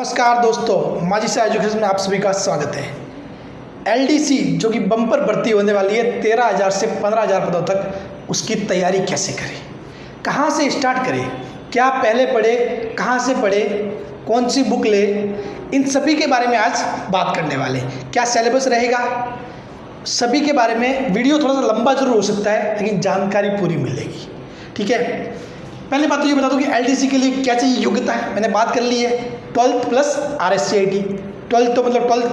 नमस्कार दोस्तों, माजी से एजुकेशन में आप सभी का स्वागत है। एलडीसी जो कि बम्पर भर्ती होने वाली है 13,000 से 15,000 पदों तक, उसकी तैयारी कैसे करें, कहाँ से स्टार्ट करें, क्या पहले पढ़े, कहाँ से पढ़े, कौन सी बुक ले, इन सभी के बारे में आज बात करने वाले हैं। क्या सिलेबस रहेगा, सभी के बारे में वीडियो थोड़ा सा लंबा जरूर हो सकता है लेकिन जानकारी पूरी मिलेगी। ठीक है, पहली बात तो ये बता दूं कि एलडीसी के लिए क्या चाहिए योग्यता है, मैंने बात कर ली है। 12th प्लस RSCIT, 12th तो मतलब 12th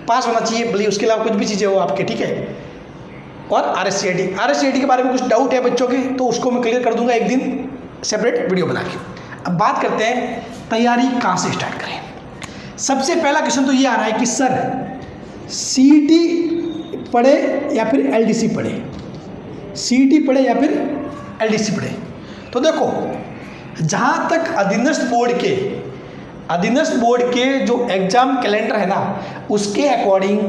पास होना चाहिए, भले उसके अलावा कुछ भी चीज़ें हो आपके, ठीक है। और RSCIT के बारे में कुछ डाउट है बच्चों के तो उसको मैं क्लियर कर दूंगा एक दिन सेपरेट वीडियो बना के। अब बात करते हैं तैयारी कहाँ से स्टार्ट करें। सबसे पहला क्वेश्चन तो ये आ रहा है कि सर CET पढ़े या फिर LDC पढ़े, CET पढ़े या फिर LDC पढ़े। तो देखो, जहाँ तक अधीनस्थ बोर्ड के जो एग्जाम कैलेंडर है ना, उसके अकॉर्डिंग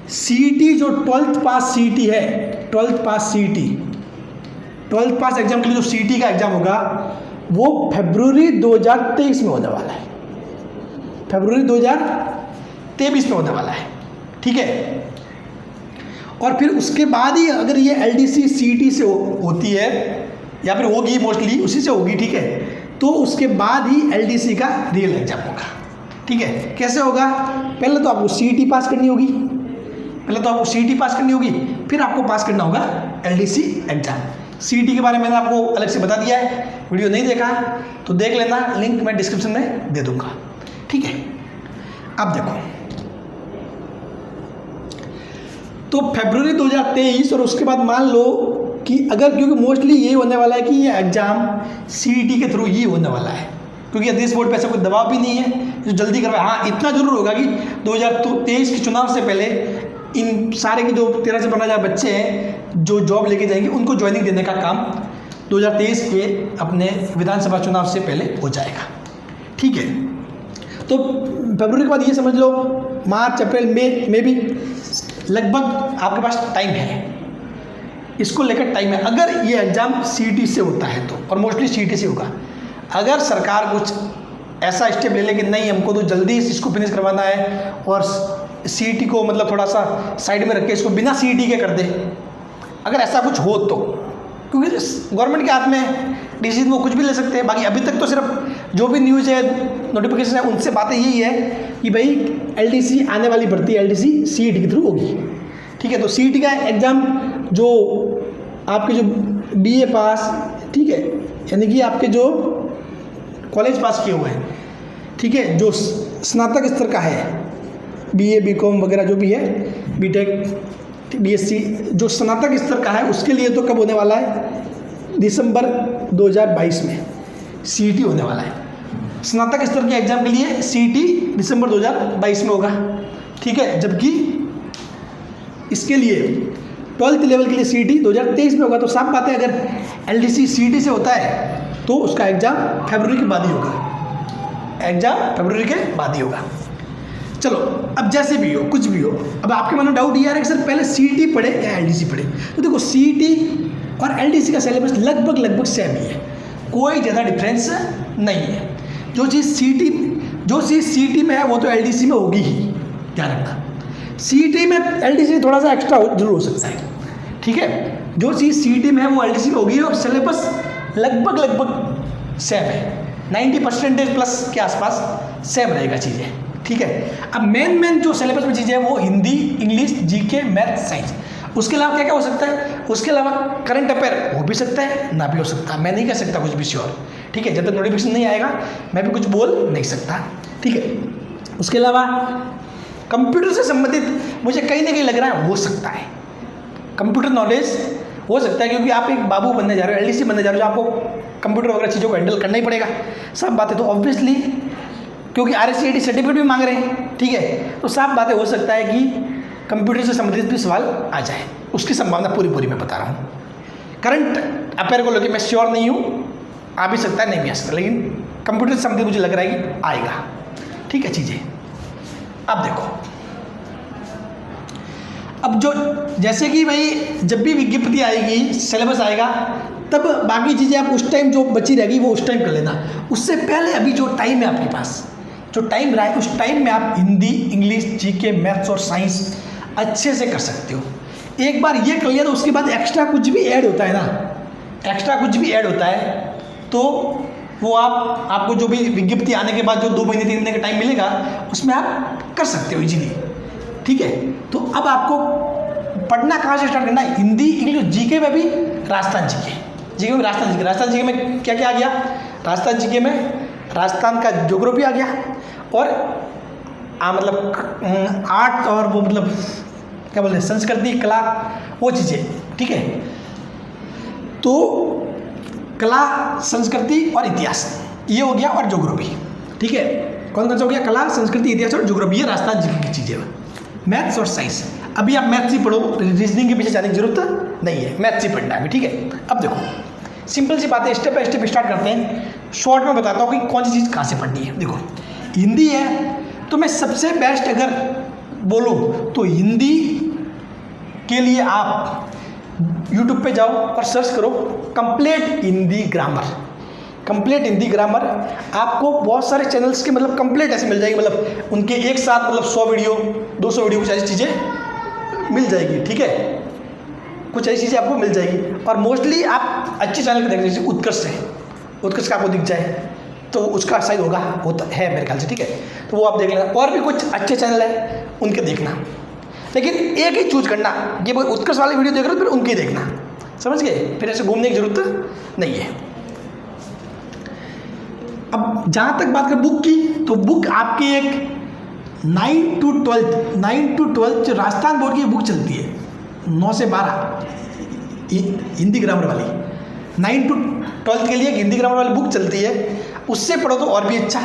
CET जो 12th पास CET है, 12th पास एग्जाम के लिए जो CET का एग्जाम होगा वो फरवरी 2023 में होने वाला है, फरवरी 2023 में होने वाला है, ठीक है। और फिर उसके बाद ही अगर ये LDC CET से होती है या फिर होगी, मोस्टली उसी से होगी, ठीक है, तो उसके बाद ही LDC का रियल एग्जाम होगा, ठीक है। कैसे होगा, पहले तो आपको CET पास करनी होगी, फिर आपको पास करना होगा LDC एग्जाम। CET के बारे में मैंने आपको अलग से बता दिया है, वीडियो नहीं देखा तो देख लेना, लिंक मैं डिस्क्रिप्शन में दे दूंगा, ठीक है। अब देखो, तो फरवरी 2023 और उसके बाद मान लो कि अगर, क्योंकि मोस्टली ये होने वाला है कि ये एग्ज़ाम CET के थ्रू ही होने वाला है, क्योंकि अधीनस्थ बोर्ड पे ऐसा कोई दबाव भी नहीं है जो जल्दी करवाए। हाँ, इतना जरूर होगा कि 2023 के चुनाव से पहले इन सारे के जो 13 से 15,000 बच्चे हैं जो जॉब लेके जाएंगे उनको ज्वाइनिंग देने का काम 2023 के अपने विधानसभा चुनाव से पहले हो जाएगा, ठीक है। तो फरवरी के बाद ये समझ लो मार्च अप्रैल मई में भी लगभग आपके पास टाइम है, इसको लेकर टाइम है। अगर ये एग्ज़ाम CET से होता है तो, और मोस्टली CET से होगा। अगर सरकार कुछ ऐसा स्टेप ले ले कि नहीं, हमको तो जल्दी इसको फिनिश करवाना है और CET को मतलब थोड़ा सा साइड में रख के इसको बिना CET के कर दे, अगर ऐसा कुछ हो तो, क्योंकि गवर्नमेंट के हाथ में डिसीजन वो कुछ भी ले सकते हैं। बाकी अभी तक तो सिर्फ जो भी न्यूज़ है, नोटिफिकेशन है, उनसे बातें यही है कि भाई LDC आने वाली भर्ती LDC CET के थ्रू होगी, ठीक है। तो CET का एग्ज़ाम जो आपके जो BA पास, ठीक है, यानी कि आपके जो कॉलेज पास किए हुए हैं, ठीक है, जो स्नातक स्तर का है, BA BCom वगैरह जो भी है, BTech BSc, जो स्नातक स्तर का है उसके लिए तो कब होने वाला है, दिसंबर 2022 में CET होने वाला है। स्नातक स्तर के एग्जाम के लिए CET दिसंबर 2022 में होगा, ठीक है। जबकि इसके लिए 12th लेवल के लिए CET 2023 में होगा। तो साफ बात है, अगर LDC CET से होता है तो उसका एग्जाम फरवरी के बाद ही होगा, चलो। अब जैसे भी हो, कुछ भी हो, अब आपके मन में डाउट ये आ रहा है कि सर पहले CET पढ़े या LDC पढ़े। तो देखो, CET और LDC का सिलेबस लगभग सेम ही है, कोई ज़्यादा डिफरेंस नहीं है। जो चीज़ CET में है वो तो LDC में होगी ही, ध्यान रखना। CET में LDC थोड़ा सा एक्स्ट्रा जरूर हो सकता है, ठीक है। जो चीज़ CET में है वो LDC में होगी और सिलेबस लगभग सेम है, 90% प्लस के आसपास सेम रहेगा चीज़ें, ठीक है। अब मेन जो सिलेबस में चीज़ें हैं वो Hindi, English, GK, math, science. उसके अलावा क्या क्या हो सकता है, उसके अलावा करंट अफेयर हो भी सकता है, ना भी हो सकता, मैं नहीं कह सकता कुछ भी श्योर, ठीक है। जब तक नोटिफिकेशन नहीं आएगा मैं भी कुछ बोल नहीं सकता, ठीक है। उसके अलावा कंप्यूटर से संबंधित मुझे कहीं ना कहीं लग रहा है हो सकता है, कंप्यूटर नॉलेज हो सकता है, क्योंकि आप एक बाबू बनने जा रहे हो, LDC बनने जा रहे हो, आपको कंप्यूटर वगैरह चीज़ों को हैंडल करना ही पड़ेगा, सब बातें। तो ऑब्वियसली क्योंकि RSCIT सर्टिफिकेट भी मांग रहे हैं, ठीक है, तो साफ बातें हो सकता है कि कंप्यूटर से संबंधित भी सवाल आ जाए, उसकी संभावना पूरी मैं बता रहा हूँ। करंट अफेयर को लेकर मैं श्योर नहीं हूँ, आ भी सकता है, नहीं भी आ सकता, लेकिन कंप्यूटर से संबंधित मुझे लग रहा है कि आएगा, ठीक है चीज़ें। अब देखो, अब जो जैसे कि भाई जब भी विज्ञप्ति आएगी, सिलेबस आएगा, तब बाकी चीज़ें आप उस टाइम जो बची रहेगी वो उस टाइम कर लेना। उससे पहले अभी जो टाइम है आपके पास, जो टाइम रहा है उस टाइम में आप हिंदी, इंग्लिश, जीके, मैथ्स और साइंस अच्छे से कर सकते हो। एक बार ये कर लिया तो उसके बाद एक्स्ट्रा कुछ भी ऐड होता है ना, एक्स्ट्रा कुछ भी ऐड होता है तो वो आपको जो भी विज्ञप्ति आने के बाद जो 2 महीने 3 महीने का टाइम मिलेगा उसमें आप कर सकते हो इजीली। ठीक है, तो अब आपको पढ़ना कहाँ से स्टार्ट करना है? हिंदी, इंग्लिश, जीके में भी राजस्थान जीके में राजस्थान जीके में क्या क्या आ गया? राजस्थान जीके में राजस्थान का ज्योग्राफी आ गया और मतलब आर्ट और वो मतलब क्या बोलते हैं संस्कृति, कला, वो चीज़ें। ठीक है, तो कला, संस्कृति और इतिहास ये हो गया और ज्योग्राफी। ठीक है, कौन कौन सा हो गया? कला, संस्कृति, इतिहास और ज्योग्राफी, ये राजस्थान जीके की चीज़ें। मैथ्स और साइंस, अभी आप मैथ्स ही पढ़ो, रीजनिंग के पीछे जाने की जरूरत नहीं है, मैथ्स ही पढ़ना है अभी। ठीक है, अब देखो सिंपल सी बातें स्टेप बाय स्टेप स्टार्ट करते हैं। शॉर्ट में बताता हूँ कि कौन सी चीज़ कहाँ से पढ़नी है। देखो हिंदी है तो मैं सबसे बेस्ट अगर बोलूँ तो हिंदी के लिए आप YouTube पे जाओ और सर्च करो complete Hindi grammar. Complete Hindi grammar आपको बहुत सारे चैनल्स के मतलब कंप्लीट ऐसे मिल जाएगी, मतलब उनके एक साथ मतलब 100 वीडियो 200 वीडियो कुछ ऐसी चीज़ें मिल जाएगी। ठीक है, कुछ ऐसी चीज़ें आपको मिल जाएगी और मोस्टली आप अच्छे चैनल पे देख लीजिए। उत्कर्ष का आपको दिख जाए तो उसका शायद होता है मेरे ख्याल से। ठीक है, तो वो आप देख लेना। और भी कुछ अच्छे चैनल है उनके देखना, लेकिन एक ही चूज करना, ये वो उत्कर्ष वाले वीडियो देख रहे हो फिर उनके देखना, समझ गए? फिर ऐसे घूमने की जरूरत नहीं है। अब जहाँ तक बात करें बुक की, तो बुक आपकी एक 9 to 12 जो राजस्थान बोर्ड की बुक चलती है 9 से 12 हिंदी ग्रामर वाली, 9 to 12 के लिए हिंदी ग्रामर वाली बुक चलती है, उससे पढ़ो तो और भी अच्छा।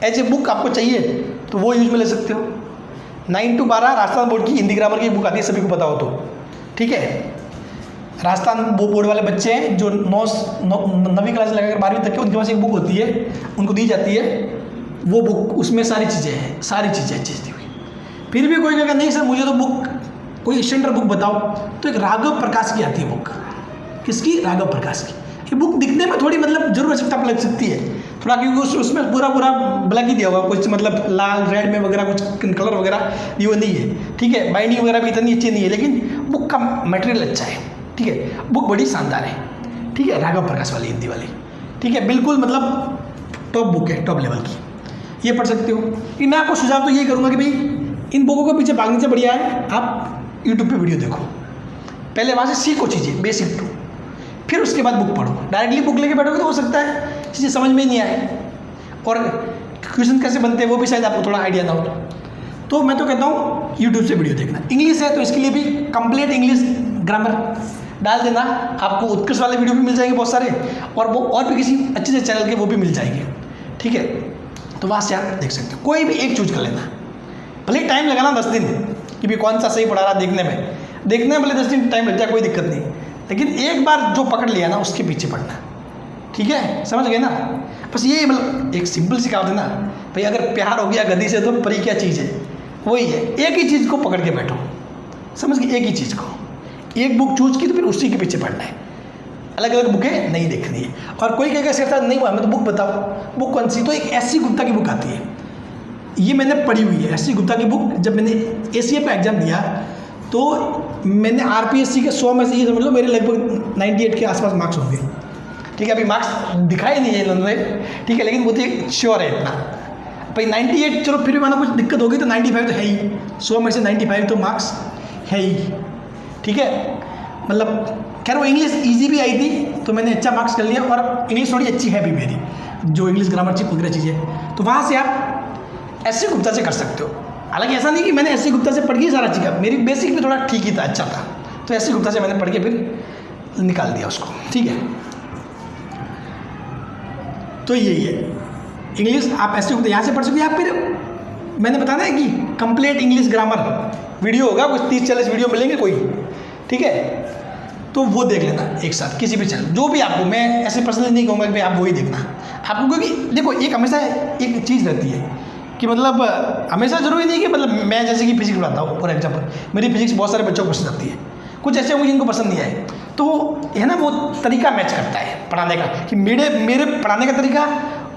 एज ए बुक आपको चाहिए तो वो यूज में ले सकते हो। 9 to 12 राजस्थान बोर्ड की हिंदी ग्रामर की बुक आती है, सभी को पता हो तो। ठीक है, राजस्थान बोर्ड वाले बच्चे हैं जो 9वीं क्लास से लगाकर 12वीं तक के, उनके पास एक बुक होती है, उनको दी जाती है वो बुक, उसमें सारी चीज़ें हैं, सारी चीज़ें अच्छी दी हुई। फिर भी कोई कहेगा नहीं सर मुझे तो बुक कोई स्टैंडर्ड बुक बताओ, तो एक राघव प्रकाश की आती है बुक। किसकी? राघव प्रकाश की। ये बुक दिखने में थोड़ी मतलब जरूर टफ लग सकती है थोड़ा, क्योंकि उसमें पूरा ब्लैक ही दिया हुआ, कुछ मतलब लाल रेड में वगैरह कुछ कलर वगैरह ये वो नहीं है। ठीक है, बाइंडिंग वगैरह भी इतनी अच्छी नहीं है, लेकिन बुक का मटेरियल अच्छा है। ठीक है, बुक बड़ी शानदार है। ठीक है, राघव प्रकाश वाली हिंदी वाली। ठीक है, बिल्कुल मतलब टॉप बुक है, टॉप लेवल की, ये पढ़ सकते हो। कि मैं आपको सुझाव तो ये करूँगा कि भाई इन बुकों के पीछे भागने से बढ़िया है आप यूट्यूब पे वीडियो देखो, पहले वहाँ से सीखो चीज़ें बेसिक टू, फिर उसके बाद बुक पढ़ो। डायरेक्टली बुक लेके बैठोगे तो हो सकता है चीज़ें समझ में नहीं आए और क्वेश्चन कैसे बनते हैं वो भी शायद आपको थोड़ा आइडिया ना हो। तो मैं तो कहता हूँ यूट्यूब से वीडियो देखना। इंग्लिश है तो इसके लिए भी कंप्लीट इंग्लिश ग्रामर डाल देना, आपको उत्कर्ष वाले वीडियो भी मिल जाएंगे बहुत सारे, और वो और भी किसी अच्छे से चैनल के वो भी मिल जाएंगे। ठीक है, तो वहाँ से आप देख सकते हो, कोई भी एक चूज कर लेना। भले टाइम लगाना 10 दिन कि भी कौन सा सही पढ़ा रहा देखने में भले 10 दिन टाइम लग जाए, कोई दिक्कत नहीं, लेकिन एक बार जो पकड़ लिया ना उसके पीछे पढ़ना। ठीक है, समझ गए ना? बस ये मतलब एक सिंपल सी कहावत है ना भाई, अगर प्यार हो गया गधी से तो परी क्या चीज़ है, वही है। एक ही चीज़ को पकड़ के बैठो, समझ गए? एक ही चीज़ को, एक बुक चूज की तो फिर उसी के पीछे पढ़ना है, अलग अलग बुकें नहीं देखनी है। और कोई कहेगा सिर्फ नहीं हुआ मैं तो बुक बताओ, बुक कौन सी? तो एक एस सी गुप्ता की बुक आती है, ये मैंने पढ़ी हुई है। एस सी गुप्ता की बुक जब मैंने ACA का एग्ज़ाम दिया तो मैंने RPSC के 100 में से ये समझ लो मेरे लगभग 98 के आसपास मार्क्स होंगे। ठीक है, अभी मार्क्स दिखाए नहीं है इन्होंने, ठीक है, लेकिन वो तो श्योर है इतना भाई 98। चलो फिर भी मानो कुछ दिक्कत होगी तो 95 तो है ही, 100 में से 95 तो मार्क्स है ही। ठीक है, मतलब खैर वो इंग्लिश ईजी भी आई थी तो मैंने अच्छा मार्क्स कर लिया, और इंग्लिश थोड़ी अच्छी है भी मेरी, जो इंग्लिश ग्रामर चीज वगैरह चीज़ें, तो वहाँ से आप SC गुप्ता से कर सकते हो। हालांकि ऐसा नहीं कि मैंने SC गुप्ता से पढ़ के सारा चीज़, मेरी बेसिक भी थोड़ा ठीक ही था, अच्छा था, तो SC गुप्ता से मैंने पढ़ के फिर निकाल दिया उसको। ठीक है, तो यही है इंग्लिश आप SC गुप्ता यहाँ से पढ़ सकते हो। या फिर मैंने बताना है कि कंप्लीट इंग्लिश ग्रामर वीडियो होगा, कुछ 30-40 वीडियो मिलेंगे कोई। ठीक है, तो वो देख लेना एक साथ किसी भी चैनल, जो भी आपको, मैं ऐसे पर्सनली नहीं कहूँगा कि भाई आप वही देखना आपको, क्योंकि देखो एक हमेशा एक चीज़ रहती है कि मतलब हमेशा जरूरी नहीं कि मतलब मैं जैसे कि फिजिक्स पढ़ाता हूँ फॉर एग्जाम्पल, मेरी फिजिक्स बहुत सारे बच्चों को पसंद आती है, कुछ ऐसे होंगे जिनको पसंद नहीं आए, तो है ना वो तरीका मैच करता है पढ़ाने का, कि मेरे पढ़ाने का तरीका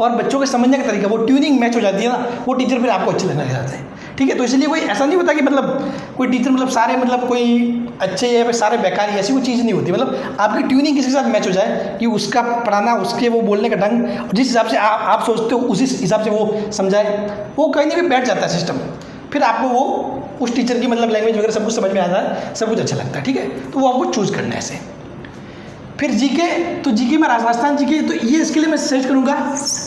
और बच्चों के समझने का तरीका, वो ट्यूनिंग मैच हो जाती है ना, वो टीचर फिर आपको अच्छे लगने लग जाते हैं। ठीक है, तो इसलिए कोई ऐसा नहीं होता कि मतलब कोई टीचर मतलब सारे मतलब कोई अच्छे या फिर सारे बेकार, ऐसी कोई चीज़ नहीं होती। मतलब आपकी ट्यूनिंग किसी के साथ मैच हो जाए कि उसका पढ़ाना, उसके वो बोलने का ढंग, जिस हिसाब से आप सोचते हो उसी हिसाब से वो समझाए, वो कहीं ना कहीं बैठ जाता है सिस्टम। फिर आपको वो उस टीचर की मतलब लैंग्वेज वगैरह सब कुछ समझ में आता है, सब कुछ अच्छा लगता है। ठीक है, तो वो आपको चूज़ करना है ऐसे। फिर जीके, तो जीके में राजस्थान जीके, तो ये इसके लिए मैं सजेस्ट करूँगा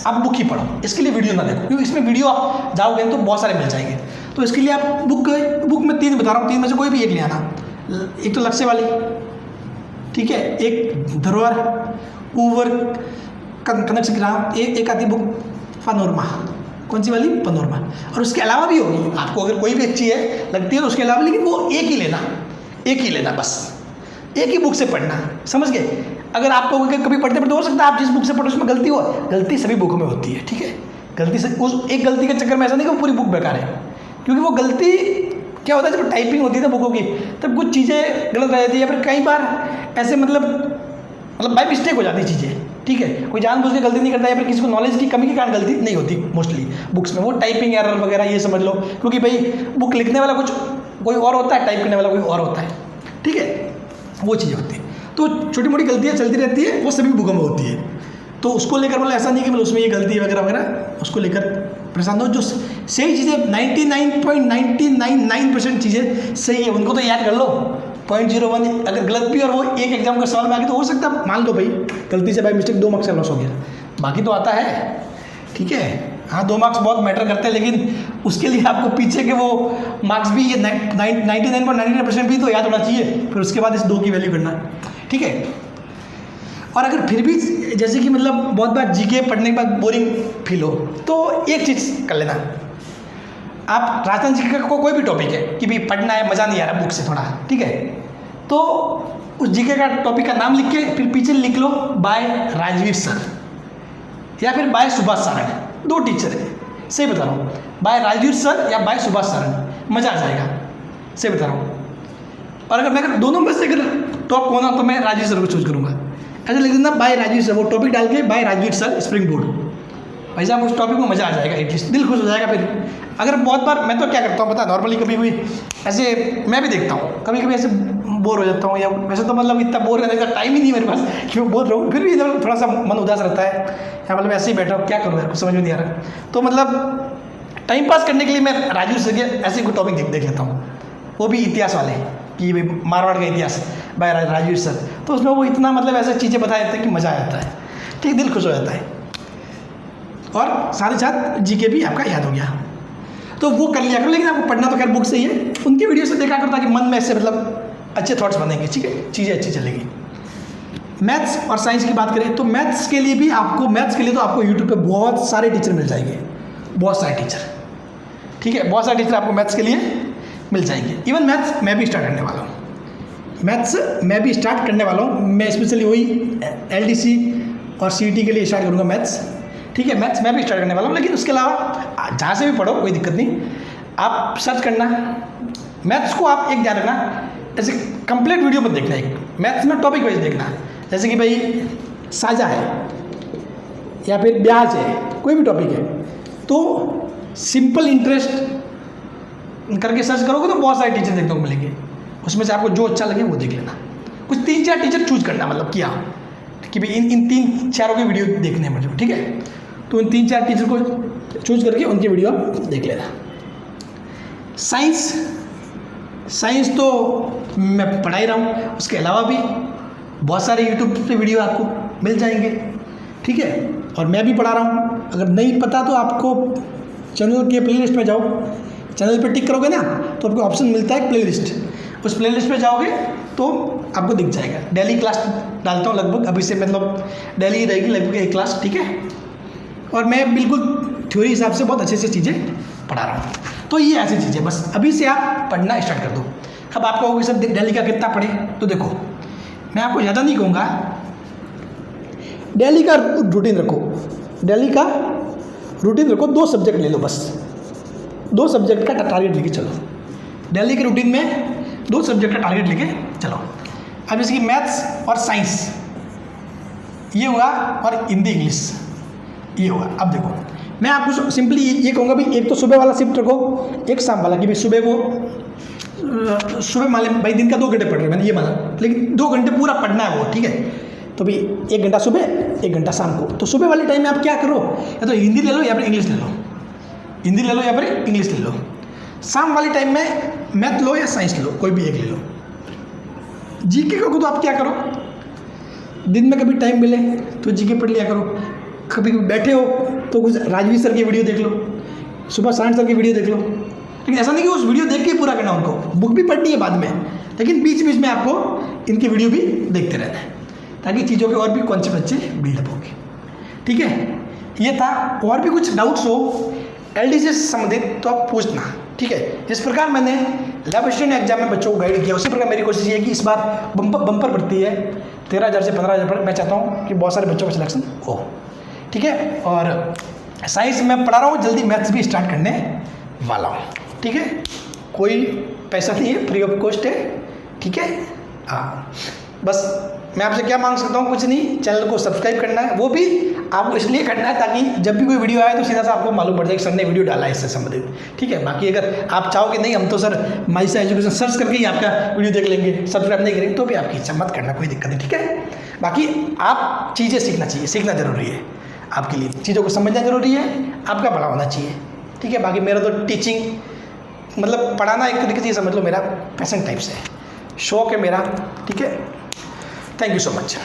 आप बुक ही पढ़ो, इसके लिए वीडियो ना देखो, क्योंकि इसमें वीडियो आप जाओगे तो बहुत सारे मिल जाएंगे। तो इसके लिए आप बुक में 3 बता रहा हूँ, 3 में से कोई भी एक ले आना। एक तो लक्ष्य वाली, ठीक है, एक धरोहर, ऊवर कनक ग्राम, एक आती बुक पनोरमा। कौन सी वाली? पनोरमा। और उसके अलावा भी होगी, आपको अगर कोई भी अच्छी है लगती है तो उसके अलावा, लेकिन वो एक ही लेना बस, एक ही बुक से पढ़ना, समझ गए। अगर आपको कभी पढ़ते पढ़ते हो सकता है आप जिस बुक से पढ़ो उसमें गलती हो, गलती सभी बुकों में होती है। ठीक है, गलती से उस एक गलती के चक्कर में ऐसा नहीं कि वो पूरी बुक बेकार है, क्योंकि वो गलती क्या होता है, जब टाइपिंग होती है ना बुकों की, तब कुछ चीज़ें गलत रह जाती है, या फिर कई बार ऐसे मतलब बाय मिस्टेक हो जाती चीज़ें। ठीक है, कोई जानबूझ के गलती नहीं करता, या फिर किसी को नॉलेज की कमी के कारण गलती नहीं होती मोस्टली बुक्स में, वो टाइपिंग एरर वगैरह ये समझ लो, क्योंकि भाई बुक लिखने वाला कोई और होता है, टाइप करने वाला कोई और होता है। ठीक है, वो चीज़ें होती है। तो छोटी मोटी गलतियाँ चलती रहती है, वो सभी बुकों में होती है। तो उसको लेकर मतलब ऐसा नहीं कि मतलब उसमें ये गलती वगैरह वगैरह उसको लेकर परेशान हो। जो सही चीज़ें 99.999% चीज़ें सही है, उनको तो याद कर लो। 0.01 अगर गलत भी और वो एक एग्जाम का सवाल में आ गया तो हो सकता है मान लो भाई गलती से बाई मिस्टेक 2 मार्क्स का लॉस हो गया, बाकी तो आता है। ठीक है, हाँ 2 मार्क्स बहुत मैटर करते हैं, लेकिन उसके लिए आपको पीछे के वो मार्क्स भी, ये 99.99% भी तो याद होना चाहिए, फिर उसके बाद इस 2 की वैल्यू करना। ठीक है, और अगर फिर भी जैसे कि मतलब बहुत बार जीके पढ़ने के बाद बोरिंग फील हो, तो एक चीज़ कर लेना, आप राजस्थान जीके का कोई भी टॉपिक है कि भाई पढ़ना है, मज़ा नहीं आ रहा बुक से थोड़ा, ठीक है, तो उस जीके का टॉपिक का नाम लिख के फिर पीछे लिख लो बाय राजवीर सर या फिर बाय सुभाष सारण, 2 टीचर है, सही बता रहा हूँ, बाय राजवीर सर या बाय सुभाष सारण, मज़ा आ जाएगा, सही बता रहा हूँ। और अगर मैं दोनों में से अगर टॉप होना तो मैं राजवीर सर को चूज करूँगा। ऐसा लिख देना बाय राजवीर सर, वो टॉपिक डाल के by Rajveer sir springboard, भाई साहब उस टॉपिक में मज़ा आ जाएगा, एटलीस्ट दिल खुश हो जाएगा। फिर अगर बहुत बार मैं तो क्या करता हूँ पता है, नॉर्मली कभी भी ऐसे मैं भी देखता हूँ, कभी कभी ऐसे बोर हो जाता हूँ, या वैसे तो मतलब इतना बोर करने का टाइम ही नहीं मेरे पास कि मैं बोर रहूँ, फिर भी थोड़ा सा मन उदास रहता है, या मतलब ऐसे ही बैठा हूँ क्या करूँ यार, कुछ समझ में नहीं आ रहा, तो मतलब टाइम पास करने के लिए मैं राजवीर सर के ऐसे कोई टॉपिक देख लेता हूँ, वो भी इतिहास वाले कि भाई मारवाड़ का इतिहास बाय राजवीर सर, तो उसमें वो इतना मतलब ऐसे चीज़ें बता देते हैं कि मज़ा आ जाता है, ठीक, दिल खुश हो जाता है, और साथ ही साथ जीके भी आपका याद हो गया, तो वो कर लिया करो। लेकिन आपको पढ़ना तो खैर बुक से ही है, उनकी वीडियो से देखा करो ताकि मन में ऐसे मतलब अच्छे थॉट्स बनेंगे, ठीक है, चीज़ें अच्छी चलेगी। मैथ्स और साइंस की बात करें तो मैथ्स के लिए तो आपको यूट्यूब पे बहुत सारे टीचर मिल जाएंगे, बहुत सारे टीचर, ठीक है, बहुत सारे टीचर आपको मैथ्स के लिए मिल जाएंगे। इवन मैथ्स मैं भी स्टार्ट करने वाला हूँ, मैं स्पेशली वही LDC और CET के लिए स्टार्ट करूँगा मैथ्स, ठीक है, मैथ्स मैं भी स्टार्ट करने वाला हूँ। लेकिन उसके अलावा जहाँ से भी पढ़ो कोई दिक्कत नहीं, आप सर्च करना मैथ्स को, आप एक ध्यान रखना ऐसे कंप्लीट वीडियो मत देखना, एक मैथ्स में टॉपिक वाइज देखना, जैसे कि भाई साझा है या फिर ब्याज है, कोई भी टॉपिक है, तो सिंपल इंटरेस्ट करके सर्च करोगे तो बहुत सारे टीचर देखने को मिलेंगे, उसमें से आपको जो अच्छा लगे वो देख लेना। कुछ 3-4 टीचर चूज करना, मतलब क्या कि भाई इन 3-4 की वीडियो देखने हैं मुझे, ठीक है, तो उन 3-4 टीचर को चूज करके उनकी वीडियो देख लेना। साइंस तो मैं पढ़ा ही रहा हूँ, उसके अलावा भी बहुत सारे यूट्यूब पे वीडियो आपको मिल जाएंगे, ठीक है, और मैं भी पढ़ा रहा हूँ। अगर नहीं पता तो आपको चैनल के प्लेलिस्ट में जाओ, चैनल पे टिक करोगे ना तो आपको ऑप्शन मिलता है प्लेलिस्ट, उस प्लेलिस्ट पे जाओगे तो आपको दिख जाएगा। डेली क्लास डालता हूँ लगभग, अभी से मतलब डेली रहेगी लगभग एक क्लास, ठीक है, और मैं बिल्कुल थ्योरी हिसाब से बहुत अच्छे से चीज़ें पढ़ा रहा हूँ। तो ये ऐसी चीज़ें बस अभी से आप पढ़ना स्टार्ट कर दो। अब आप कहोगे सर डेली का कितना पढ़े, तो देखो मैं आपको ज़्यादा नहीं कहूँगा, डेली का रूटीन रखो, 2 सब्जेक्ट ले लो, बस 2 सब्जेक्ट का टारगेट लेके चलो। डेली के रूटीन में 2 सब्जेक्ट का टारगेट लेके चलो। अब जैसे कि मैथ्स और साइंस ये हुआ, और हिंदी इंग्लिश, ये होगा। अब देखो मैं आपको सिंपली ये कहूँगा भाई, एक तो सुबह वाला शिफ्ट रखो, एक शाम वाला, कि भाई सुबह को सुबह मान लें भाई दिन का 2 घंटे पढ़ रहे मैंने ये माना, लेकिन 2 घंटे पूरा पढ़ना है वो, ठीक है। तो भाई 1 घंटा सुबह 1 घंटा शाम को। तो सुबह वाले टाइम में आप क्या करो, या तो हिंदी ले लो या फिर इंग्लिश ले लो, हिंदी ले लो या फिर इंग्लिश ले लो। शाम वाले टाइम में मैथ लो या साइंस लो, कोई भी एक ले लो। जीके को तो आप क्या करो, दिन में कभी टाइम मिले तो जीके पढ़ लिया करो, कभी बैठे हो तो कुछ राजवीर सर की वीडियो देख लो, सुबह साइंस सर की वीडियो देख लो। लेकिन ऐसा नहीं कि उस वीडियो देख के ही पूरा करना, उनको बुक भी पढ़नी है बाद में, लेकिन बीच बीच में आपको इनकी वीडियो भी देखते रहना है, ताकि चीज़ों के और भी कॉन्सेप्ट अच्छे बिल्डअप होंगे, ठीक है। ये था। और भी कुछ डाउट्स हो LD से संबंधित तो आप पूछना, ठीक है। जिस प्रकार मैंने लैब असिस्टेंट एग्जाम में बच्चों को गाइड किया, उसी प्रकार मेरी कोशिश ये है कि इस बार बम्पर भर्ती है 13,000 से 15,000 पर। मैं चाहता हूँ कि बहुत सारे बच्चों का सिलेक्शन हो, ठीक है। और साइंस में पढ़ा रहा हूँ, जल्दी मैथ्स भी स्टार्ट करने वाला हूँ, ठीक है। कोई पैसा नहीं है, फ्री ऑफ कॉस्ट है, ठीक है। हाँ, बस मैं आपसे क्या मांग सकता हूँ, कुछ नहीं, चैनल को सब्सक्राइब करना है, वो भी आपको इसलिए करना है ताकि जब भी कोई वीडियो आए तो सीधा सा आपको मालूम पड़ जाए कि सर ने वीडियो डाला है इससे संबंधित, ठीक है। बाकी अगर आप चाहो कि नहीं हम तो सर माइसा एजुकेशन सर्च करके ही आपका वीडियो देख लेंगे, सब्सक्राइब नहीं करेंगे, तो भी आपकी इच्छा, मत करना, कोई दिक्कत नहीं, ठीक है। बाकी आप चीज़ें सीखना चाहिए, सीखना जरूरी है आपके लिए, चीज़ों को समझना जरूरी है, आपका भला होना चाहिए, ठीक है। बाकी मेरा तो टीचिंग मतलब पढ़ाना एक तरीके से समझ लो मेरा पैशन टाइप से है, शौक है मेरा, ठीक है। Thank you so much.